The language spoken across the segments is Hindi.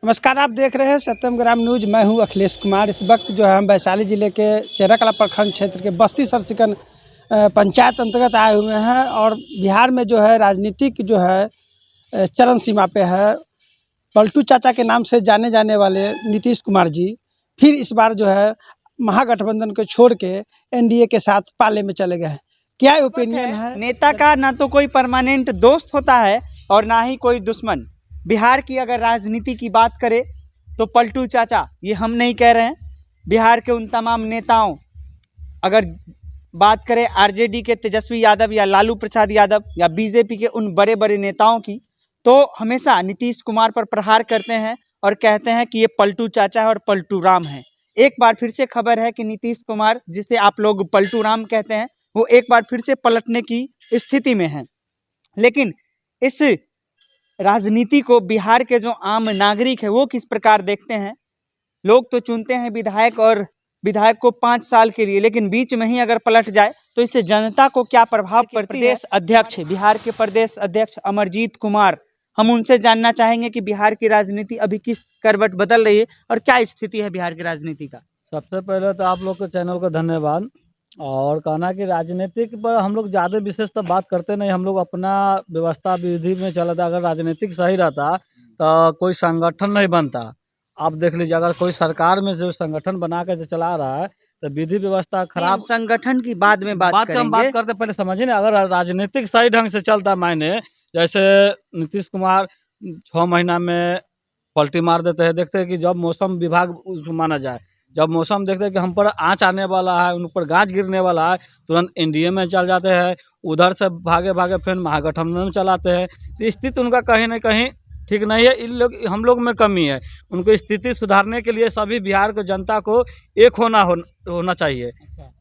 नमस्कार, आप देख रहे हैं सत्यम ग्राम न्यूज। मैं हूं अखिलेश कुमार। इस वक्त जो है हम वैशाली जिले के चेहरा प्रखंड क्षेत्र के बस्ती सरसिकन पंचायत अंतर्गत आए हुए हैं और बिहार में जो है राजनीतिक जो है चरम सीमा पे है। पलटू चाचा के नाम से जाने जाने वाले नीतीश कुमार जी फिर इस बार जो है महागठबंधन को छोड़ के एनडीए के साथ पाले में चले गए हैं। क्या ओपिनियन है? नेता का ना तो कोई परमानेंट दोस्त होता है और ना ही कोई दुश्मन। बिहार की अगर राजनीति की बात करें तो पलटू चाचा, ये हम नहीं कह रहे हैं, बिहार के उन तमाम नेताओं, अगर बात करें आरजेडी के तेजस्वी यादव या लालू प्रसाद यादव या बीजेपी के उन बड़े बड़े नेताओं की, तो हमेशा नीतीश कुमार पर प्रहार करते हैं और कहते हैं कि ये पलटू चाचा है और पलटू राम है। एक बार फिर से खबर है कि नीतीश कुमार, जिसे आप लोग पलटू राम कहते हैं, वो एक बार फिर से पलटने की स्थिति में है। लेकिन इस राजनीति को बिहार के जो आम नागरिक है वो किस प्रकार देखते हैं? लोग तो चुनते हैं विधायक और विधायक को 5 साल के लिए, लेकिन बीच में ही अगर पलट जाए तो इससे जनता को क्या प्रभाव पड़ती है? प्रदेश अध्यक्ष, बिहार के प्रदेश अध्यक्ष अमरजीत कुमार, हम उनसे जानना चाहेंगे कि बिहार की राजनीति अभी किस करवट बदल रही है और क्या स्थिति है बिहार की राजनीति का। सबसे पहले तो आप लोग के चैनल को धन्यवाद। और कहना कि राजनीतिक पर हम लोग ज़्यादा विशेष तो बात करते नहीं, हम लोग अपना व्यवस्था विधि में चलता। अगर राजनीतिक सही रहता तो कोई संगठन नहीं बनता। आप देख लीजिए, अगर कोई सरकार में जो संगठन बना के जो चला रहा है तो विधि व्यवस्था खराब। संगठन की बाद में बात करते पहले समझिए ना, अगर राजनीतिक सही ढंग से चलता, मायने जैसे नीतीश कुमार 6 महीना में पलटी मार देते हैं। देखते हैं कि जब मौसम विभाग माना जाए, जब मौसम देखते हैं कि हम पर आँच आने वाला है, उन पर गाज गिरने वाला है, तुरंत एनडीए में चल जाते हैं। उधर से भागे भागे फिर महागठबंधन में चलाते हैं। तो स्थिति उनका कहीं ना कहीं ठीक नहीं है। हम लोग में कमी है। उनको स्थिति सुधारने के लिए सभी बिहार की जनता को एक होना चाहिए।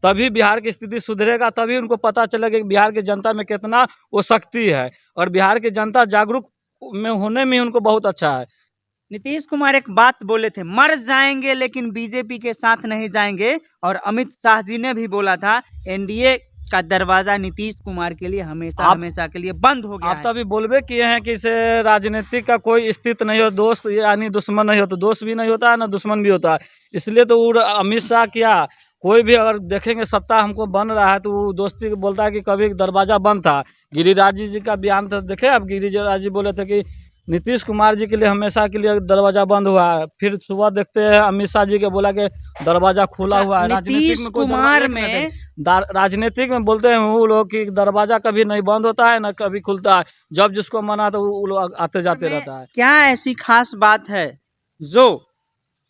तभी बिहार की स्थिति सुधरेगा, तभी उनको पता चलेगा कि बिहार की जनता में कितना वो शक्ति है। और बिहार की जनता जागरूक में होने में उनको बहुत अच्छा है। नीतीश कुमार एक बात बोले थे, मर जाएंगे लेकिन बीजेपी के साथ नहीं जाएंगे। और अमित शाह जी ने भी बोला था एनडीए का दरवाजा नीतीश कुमार के लिए हमेशा के लिए बंद हो गया। आप तो अभी बोलबे किए हैं कि इसे राजनीतिक का कोई स्थिति नहीं हो, दोस्त यानी दुश्मन नहीं हो। तो दोस्त भी नहीं होता है ना दुश्मन भी होता है। इसलिए तो वो अमित शाह क्या, कोई भी अगर देखेंगे सत्ता हमको बन रहा है तो वो दोस्ती को बोलता है कि कभी दरवाजा बंद था। गिरिराज जी का बयान था, देखे आप, गिरिराज जी बोले थे कि नीतीश कुमार जी के लिए हमेशा के लिए दरवाजा बंद हुआ है। फिर सुबह देखते हैं अमित शाह जी के बोला कि दरवाजा खुला हुआ है। नीतीश कुमार में राजनीतिक में बोलते हैं वो लोग कि दरवाजा कभी नहीं बंद होता है ना कभी खुलता है, जब जिसको मना तो वो लोग आते जाते रहता है। क्या ऐसी खास बात है जो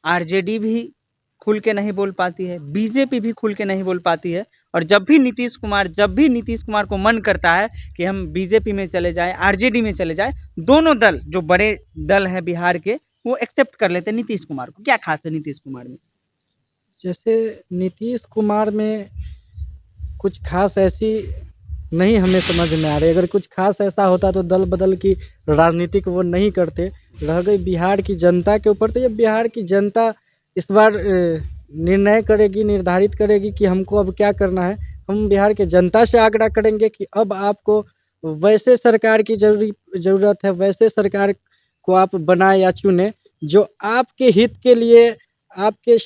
आरजेडी भी खुल के नहीं बोल पाती है, बीजेपी भी खुल के नहीं बोल पाती है, और जब भी नीतीश कुमार को मन करता है कि हम बीजेपी में चले जाए, आरजेडी में चले जाए, दोनों दल जो बड़े दल हैं बिहार के, वो एक्सेप्ट कर लेते हैं नीतीश कुमार को? क्या खास है नीतीश कुमार में? जैसे नीतीश कुमार में कुछ खास ऐसी नहीं हमें समझ में आ रही। अगर कुछ खास ऐसा होता तो दल बदल की राजनीति को वो नहीं करते। रह गई बिहार की जनता के ऊपर, तो ये बिहार की जनता इस बार निर्णय करेगी, निर्धारित करेगी कि हमको अब क्या करना है। हम बिहार के जनता से आग्रह करेंगे कि अब आपको वैसे सरकार की ज़रूरत है, वैसे सरकार को आप बनाए या चुने जो आपके हित के लिए, आपके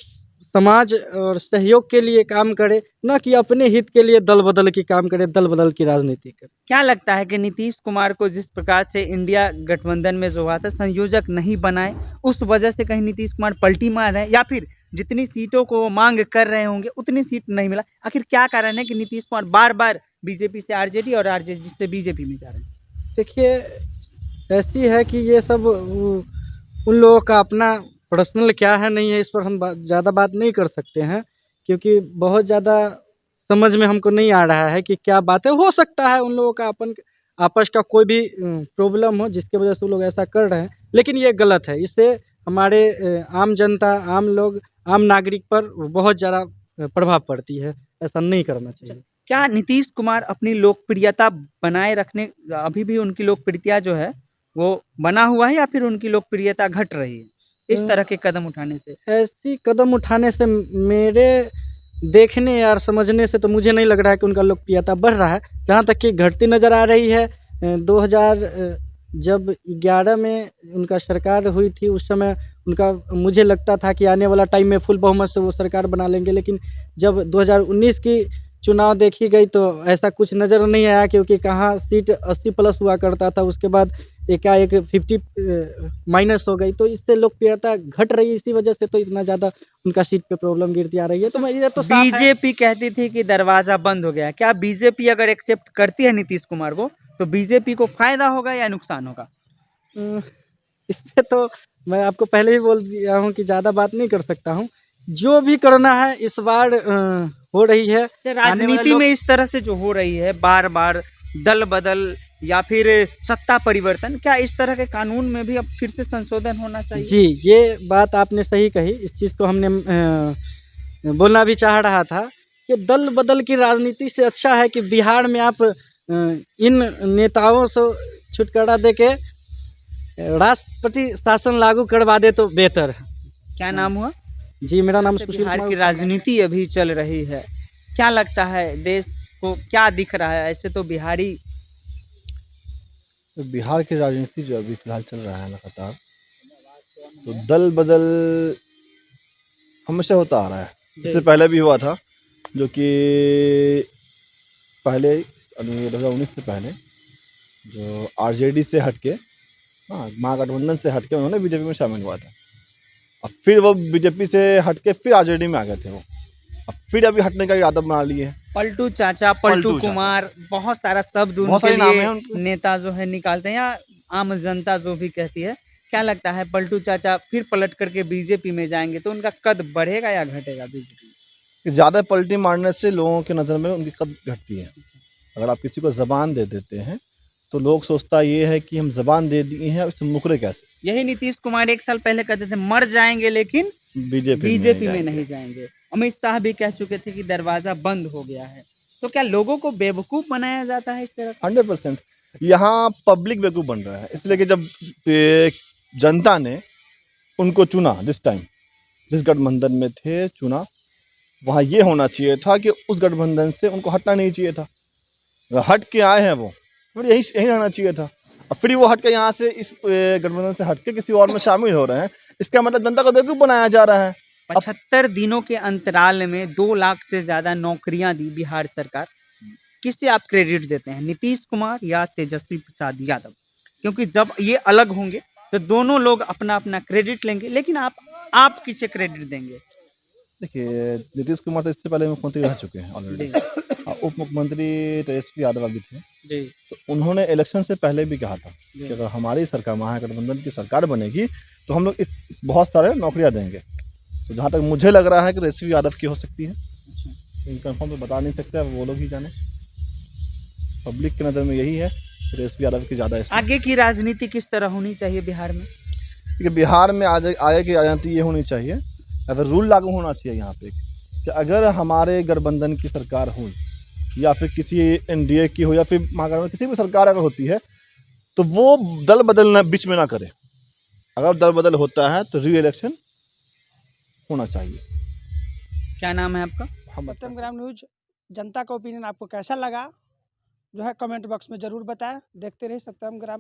समाज और सहयोग के लिए काम करे, न कि अपने हित के लिए दल बदल की काम करे, दल बदल की राजनीति करे। क्या लगता है कि नीतीश कुमार को जिस प्रकार से इंडिया गठबंधन में जो हुआ था संयोजक नहीं बनाए, उस वजह से कहीं नीतीश कुमार पलटी मार रहे हैं, या फिर जितनी सीटों को वो मांग कर रहे होंगे उतनी सीट नहीं मिला? आखिर क्या कारण है कि नीतीश कुमार बार बार बीजेपी से आरजेडी और आरजेडी से बीजेपी में जा रहे हैं? देखिए, ऐसी है कि ये सब उन लोगों का अपना पर्सनल क्या है नहीं है, इस पर हम ज़्यादा बात नहीं कर सकते हैं, क्योंकि बहुत ज़्यादा समझ में हमको नहीं आ रहा है कि क्या बात है। हो सकता है उन लोगों का आपस का कोई भी प्रॉब्लम हो जिसकी वजह से वो लोग ऐसा कर रहे हैं, लेकिन ये गलत है। इससे हमारे आम जनता, आम लोग, आम नागरिक पर बहुत ज़्यादा प्रभाव पड़ती है। ऐसा नहीं करना चाहिए। क्या नीतीश कुमार अपनी लोकप्रियता बनाए रखने, अभी भी उनकी लोकप्रियता जो है वो बना हुआ है, या फिर उनकी लोकप्रियता घट रही है इस तरह के कदम उठाने से? ऐसी कदम उठाने से मेरे देखने यार समझने से तो मुझे नहीं लग रहा है कि उनका लोकप्रियता बढ़ रहा है। जहाँ तक कि घटती नज़र आ रही है। जब 11 में उनका सरकार हुई थी उस समय उनका मुझे लगता था कि आने वाला टाइम में फुल बहुमत से वो सरकार बना लेंगे, लेकिन जब 2019 की चुनाव देखी गई तो ऐसा कुछ नज़र नहीं आया, क्योंकि कहाँ सीट 80 प्लस हुआ करता था, उसके बाद एकाएक 50 माइनस हो गई, तो इससे लोकप्रियता घट रही है। इसी वजह से तो इतना ज़्यादा उनका सीट पे प्रॉब्लम गिरती आ रही है। तो मैं ये तो साफ है। बीजेपी कहती थी कि दरवाजा बंद हो गया है। क्या बीजेपी अगर एक्सेप्ट करती है नीतीश कुमार को तो बीजेपी को फायदा होगा या नुकसान होगा? अ, इस पे तो मैं आपको पहले ही बोल दिया हूँ कि ज़्यादा बात नहीं कर सकता हूँ। जो भी करना है इस बार हो रही है। आने वाले राजनीति लोग में इस तरह से जो हो रही है बार बार दल बदल या फिर सत्ता परिवर्तन, क्या इस तरह के कानून में भी अब फिर से संशोधन होना चाहिए? जी, ये बात आपने सही कही। इस चीज़ को हमने बोलना भी चाह रहा था कि दल बदल की राजनीति से अच्छा है कि बिहार में आप इन नेताओं से छुटकारा देके राष्ट्रपति शासन लागू करवा दे तो बेहतर है। क्या नाम हुआ? जी, मेरा नाम सुशील बिहार कुमार की राजनीति अभी चल रही है, क्या लगता है देश को क्या दिख रहा है? ऐसे तो बिहारी तो बिहार की राजनीति जो अभी फिलहाल चल रहा है लगातार, तो दल बदल हमेशा होता आ रहा है। इससे पहले भी हुआ था, जो कि पहले 2019 से पहले जो आरजेडी से हटके, हाँ, महागठबंधन से हटके उन्होंने बीजेपी में शामिल हुआ था। अब फिर वो बीजेपी से हटके फिर आरजेडी में आ गए थे वो। अब फिर अभी हटने का इरादा बना लिए हैं। पलटू चाचा, पलटू कुमार, बहुत सारा शब्द बहुत उनके सारे नाम लिए हैं उनके। नेता जो है निकालते हैं या आम जनता जो भी कहती है। क्या लगता है पलटू चाचा फिर पलट करके बीजेपी में जाएंगे तो उनका कद बढ़ेगा या घटेगा बीजेपी में? कि ज़्यादा पलटी मारने से लोगों की नज़र में उनकी कद घटती है। अगर आप किसी को ज़बान दे देते हैं तो लोग सोचता ये है कि हम ज़बान दे दिए हैं, अब इससे मुकरे कैसे। यही नीतीश कुमार 1 साल पहले कहते थे मर जाएंगे लेकिन बीजेपी में नहीं जाएंगे। अमित शाह भी कह चुके थे कि दरवाजा बंद हो गया है। तो क्या लोगों को बेवकूफ बनाया जाता है इस तरह? 100% यहाँ पब्लिक बेवकूफ़ बन रहा है, इसलिए कि जब जनता ने उनको चुना, जिस टाइम जिस गठबंधन में थे चुना, वहाँ ये होना चाहिए था कि उस गठबंधन से उनको हटना नहीं चाहिए था। अगर हट के आए हैं वो, फिर यही रहना चाहिए था। अब फिर वो हट के यहाँ से इस गठबंधन से हट के किसी और में शामिल हो रहे हैं, इसका मतलब जनता को बेवकूफ़ बनाया जा रहा है। 75 दिनों के अंतराल में 2 लाख से ज्यादा नौकरियां दी बिहार सरकार। किससे आप क्रेडिट देते हैं, नीतीश कुमार या तेजस्वी प्रसाद यादव? क्योंकि जब ये अलग होंगे तो दोनों लोग अपना अपना क्रेडिट लेंगे, लेकिन आप किसे क्रेडिट देंगे? देखिए, नीतीश कुमार तो इससे पहले मुख्यमंत्री रह चुके हैं ऑलरेडी। उप मुख्यमंत्री तेजस्वी यादव अभी थे, जी तो उन्होंने इलेक्शन से पहले भी कहा था कि अगर हमारी सरकार, महागठबंधन की सरकार बनेगी तो हम लोग बहुत सारे नौकरियां देंगे। तो जहाँ तक मुझे लग रहा है कि तेजस्वी यादव की हो सकती है, कंफर्म तो बता नहीं सकते, अब वो लोग ही जाने। पब्लिक की नज़र में यही है कि तेजस्वी यादव की ज़्यादा। आगे की राजनीति किस तरह होनी चाहिए बिहार में? क्योंकि बिहार में आगे की राजनीति ये होनी चाहिए, अगर रूल लागू होना चाहिए यहाँ पे कि अगर हमारे गठबंधन की सरकार हो या फिर किसी एनडीए की हो या फिर महागठबंधन किसी भी सरकार अगर होती है तो वो दल बदल बीच में ना करे। अगर दल बदल होता है तो री इलेक्शन होना चाहिए। क्या नाम है आपका? सत्यम ग्राम न्यूज जनता का ओपिनियन आपको कैसा लगा जो है कमेंट बॉक्स में ज़रूर बताएं। देखते रहिए सत्यम ग्राम।